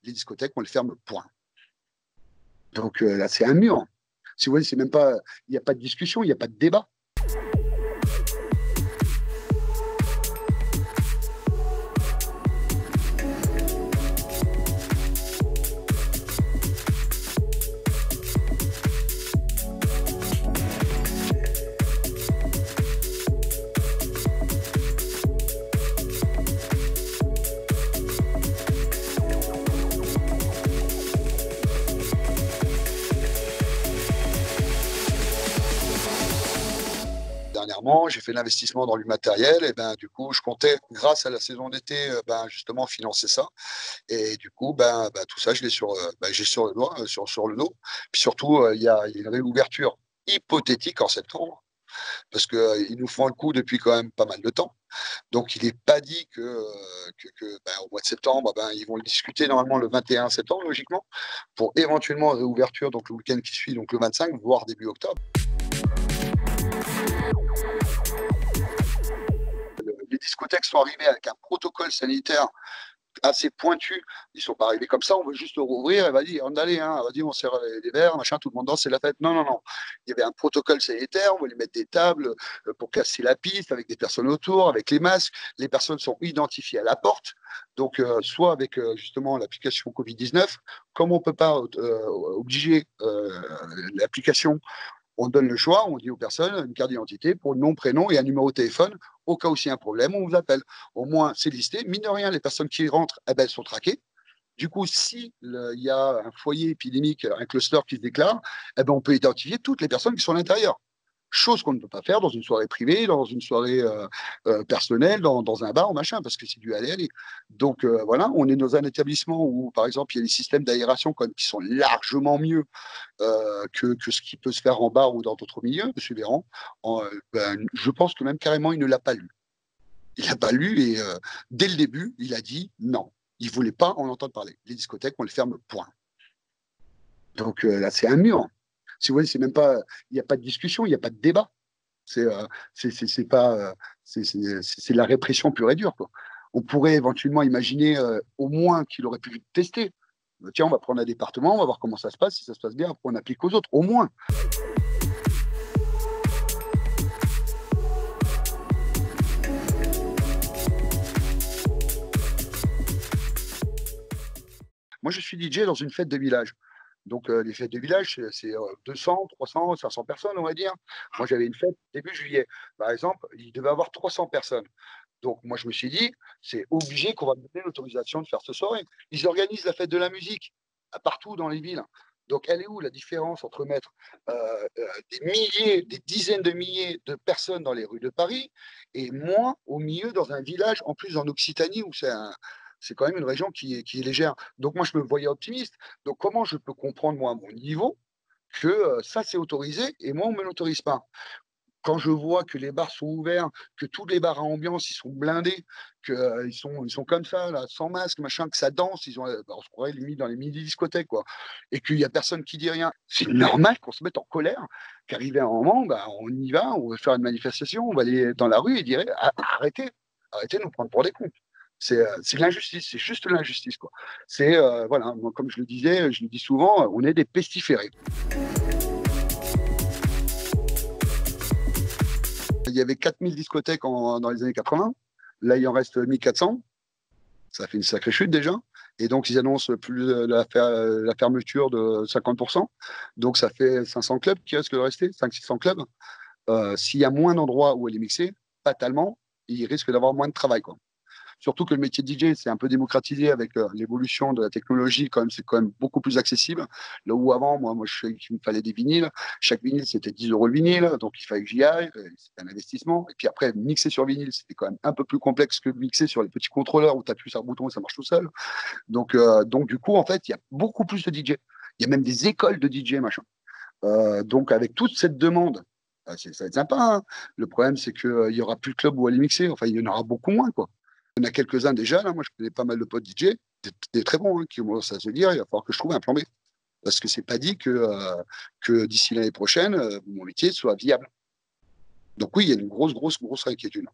les discothèques, on les ferme, point. Donc là, c'est un mur. Si vous voyez, c'est même pas, il n'y a pas de discussion, il n'y a pas de débat. Dernièrement, j'ai fait l'investissement dans du matériel et ben du coup, je comptais, grâce à la saison d'été, ben justement financer ça. Et du coup, tout ça, je l'ai j'ai sur le doigt, sur le dos. Puis surtout, il y a une réouverture hypothétique en septembre, parce que ils nous font le coup depuis quand même pas mal de temps. Donc, il n'est pas dit au mois de septembre, ils vont le discuter normalement le 21 septembre, logiquement, pour éventuellement réouverture, donc le week-end qui suit, donc le 25, voire début octobre. Les discothèques sont arrivées avec un protocole sanitaire assez pointu. Ils ne sont pas arrivés comme ça, on veut juste le rouvrir, et vas-y, on allait, hein, vas-y, on serre les verres, machin, tout le monde danse, c'est la fête. Non, non, non. Il y avait un protocole sanitaire, on voulait mettre des tables pour casser la piste, avec des personnes autour, avec les masques. Les personnes sont identifiées à la porte. Donc, soit avec justement l'application Covid-19, comme on ne peut pas obliger l'application, on donne le choix, on dit aux personnes une carte d'identité pour nom, prénom et un numéro de téléphone. Au cas où il y a un problème, on vous appelle. Au moins, c'est listé. Mine de rien, les personnes qui rentrent, elles sont traquées. Du coup, si il y a un foyer épidémique, un cluster qui se déclare, on peut identifier toutes les personnes qui sont à l'intérieur. Chose qu'on ne peut pas faire dans une soirée privée, dans une soirée personnelle, dans un bar ou machin, parce que c'est du aller-aller. Donc voilà, on est dans un établissement où, par exemple, il y a des systèmes d'aération qui sont largement mieux que ce qui peut se faire en bar ou dans d'autres milieux, M. Véran. Je pense que même carrément, il ne l'a pas lu. Il n'a pas lu et dès le début, il a dit non. Il ne voulait pas en entendre parler. Les discothèques, on les ferme, point. Donc là, c'est un mur. Si vous voyez, c'est même pas, il n'y a pas de discussion, il n'y a pas de débat. C'est pas, c'est la répression pure et dure, quoi. On pourrait éventuellement imaginer au moins qu'il aurait pu tester. Tiens, on va prendre un département, on va voir comment ça se passe. Si ça se passe bien, après on applique aux autres, au moins. Moi, je suis DJ dans une fête de village. Donc, les fêtes de village, c'est 200, 300, 500 personnes, on va dire. Moi, j'avais une fête début juillet. Par exemple, il devait y avoir 300 personnes. Donc, moi, je me suis dit, c'est obligé qu'on va me donner l'autorisation de faire ce soirée. Ils organisent la fête de la musique partout dans les villes. Donc, elle est où la différence entre mettre des milliers, des dizaines de milliers de personnes dans les rues de Paris et moi, au milieu, dans un village, en plus en Occitanie, où c'est quand même une région qui est légère. Donc, moi, je me voyais optimiste. Donc, comment je peux comprendre, moi, à mon niveau, que ça, c'est autorisé et moi, on ne me l'autorise pas? Quand je vois que les bars sont ouverts, que tous les bars à ambiance, ils sont blindés, qu'ils ils sont comme ça, là, sans masque, machin, que ça danse, on se croirait limite dans les mini-discothèques, quoi. Et qu'il n'y a personne qui dit rien. C'est normal qu'on se mette en colère, qu'arrivé un moment, on y va, on va faire une manifestation, on va aller dans la rue et dire arrêtez, arrêtez de nous prendre pour des cons. C'est de l'injustice, c'est juste de l'injustice, quoi. Voilà, moi, comme je le disais, je le dis souvent, on est des pestiférés. Il y avait 4000 discothèques dans les années 80. Là, il en reste 1400. Ça fait une sacrée chute déjà. Et donc, ils annoncent la fermeture de 50%. Donc, ça fait 500 clubs qui restent de rester, 500-600 clubs. S'il y a moins d'endroits où elle est mixée, fatalement, il risque d'avoir moins de travail, quoi. Surtout que le métier de DJ, c'est un peu démocratisé avec l'évolution de la technologie. C'est quand même beaucoup plus accessible. Là où avant, moi, je sais qu'il me fallait des vinyles. Chaque vinyle, c'était 10 € le vinyle. Donc, il fallait que j'y aille. C'était un investissement. Et puis après, mixer sur vinyle, c'était quand même un peu plus complexe que mixer sur les petits contrôleurs où tu appuies sur un bouton et ça marche tout seul. Donc, du coup, en fait, il y a beaucoup plus de DJ. Il y a même des écoles de DJ, machin. Donc, avec toute cette demande, ça va être sympa, hein. Le problème, c'est qu'il n'y aura plus de club où aller mixer. Enfin, il y en aura beaucoup moins, quoi. Il y en a quelques-uns déjà, là. Moi, je connais pas mal de potes DJ, des très bons, hein, qui commencent à se dire, il va falloir que je trouve un plan B. Parce que c'est pas dit que d'ici l'année prochaine, mon métier soit viable. Donc oui, il y a une grosse inquiétude.